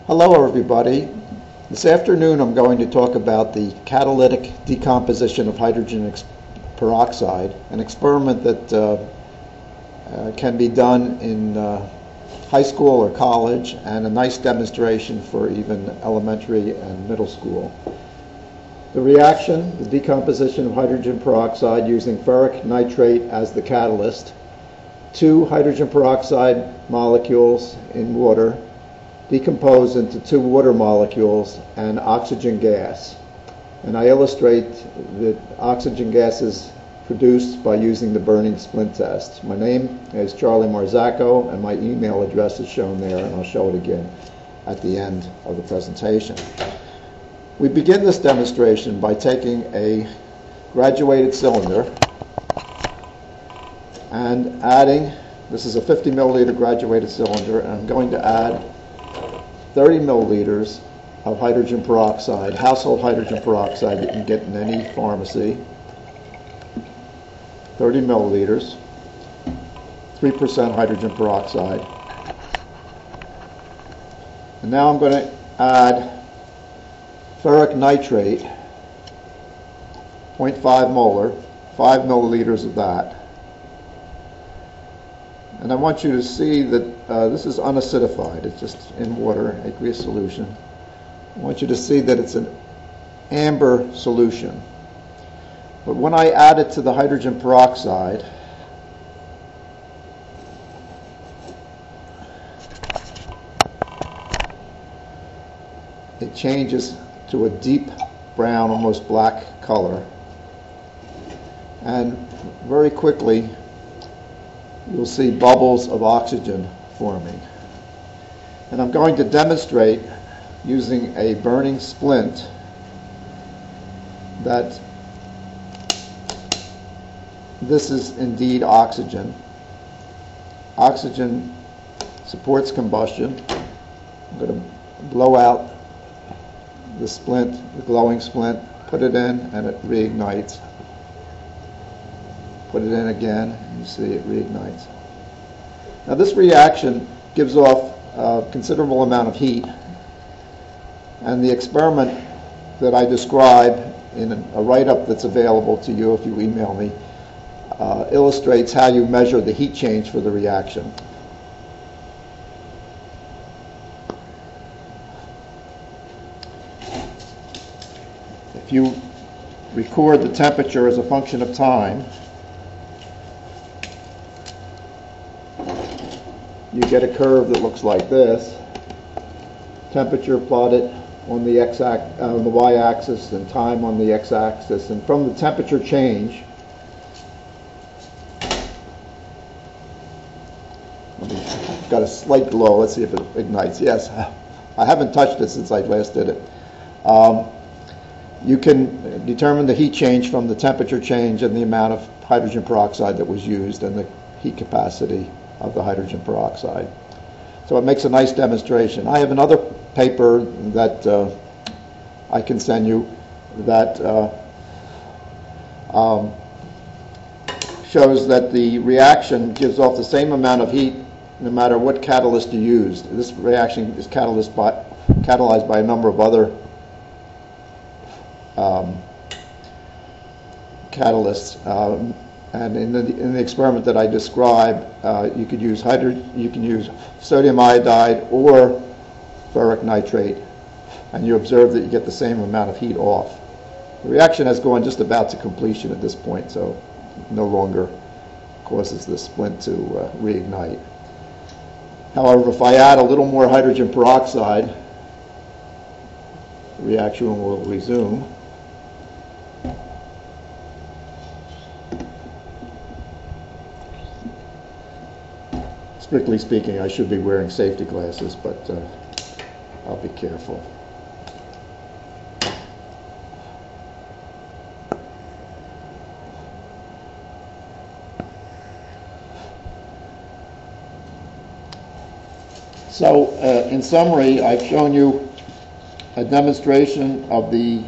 Hello everybody. This afternoon I'm going to talk about the catalytic decomposition of hydrogen peroxide, an experiment that can be done in high school or college, and a nice demonstration for even elementary and middle school. The reaction, the decomposition of hydrogen peroxide using ferric nitrate as the catalyst, 2 hydrogen peroxide molecules in water decompose into 2 water molecules and oxygen gas. And I illustrate that oxygen gas is produced by using the burning splint test. My name is Charlie Marzacco, and my email address is shown there, and I'll show it again at the end of the presentation. We begin this demonstration by taking a graduated cylinder and adding, this is a 50 milliliter graduated cylinder, and I'm going to add 30 milliliters of hydrogen peroxide, household hydrogen peroxide that you can get in any pharmacy. 30 milliliters, 3% hydrogen peroxide. And now I'm going to add ferric nitrate, 0.5 molar, 5 milliliters of that. And I want you to see that this is unacidified. It's just in water, aqueous solution. I want you to see that it's an amber solution. But when I add it to the hydrogen peroxide, it changes to a deep brown, almost black color. And very quickly, you'll see bubbles of oxygen forming. And I'm going to demonstrate using a burning splint that this is indeed oxygen. Oxygen supports combustion. I'm going to blow out the splint, the glowing splint, put it in, and it reignites. Put it in again, and you see it reignites. Now this reaction gives off a considerable amount of heat, and the experiment that I describe in a write-up that's available to you if you email me illustrates how you measure the heat change for the reaction. If you record the temperature as a function of time, you get a curve that looks like this. Temperature plotted on the y-axis and time on the x-axis. And from the temperature change, got a slight glow. Let's see if it ignites. Yes, I haven't touched it since I last did it. You can determine the heat change from the temperature change and the amount of hydrogen peroxide that was used and the heat capacity of the hydrogen peroxide. So it makes a nice demonstration. I have another paper that I can send you that shows that the reaction gives off the same amount of heat no matter what catalyst you use. This reaction is catalyzed by a number of other catalysts. And in the experiment that I describe, you could use sodium iodide or ferric nitrate, and you observe that you get the same amount of heat off. The reaction has gone just about to completion at this point, so it no longer causes the splint to reignite. However, if I add a little more hydrogen peroxide, the reaction will resume. Strictly speaking, I should be wearing safety glasses, but I'll be careful. So, in summary, I've shown you a demonstration of the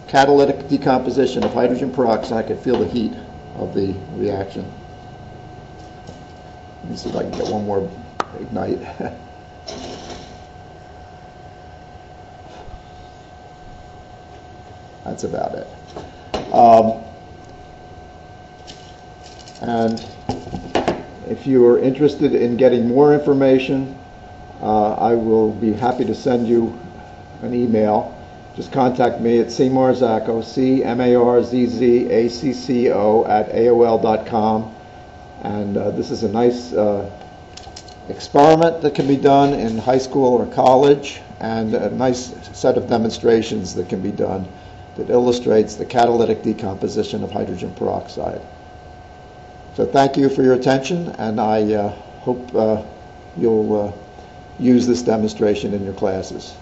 catalytic decomposition of hydrogen peroxide. I can feel the heat of the reaction. Let me see if I can get one more ignite. That's about it. And if you are interested in getting more information, I will be happy to send you an email. Just contact me at cmarzzacco, CMARZZACCO @AOL.com. And this is a nice experiment that can be done in high school or college, and a nice set of demonstrations that can be done that illustrates the catalytic decomposition of hydrogen peroxide. So thank you for your attention, and I hope you'll use this demonstration in your classes.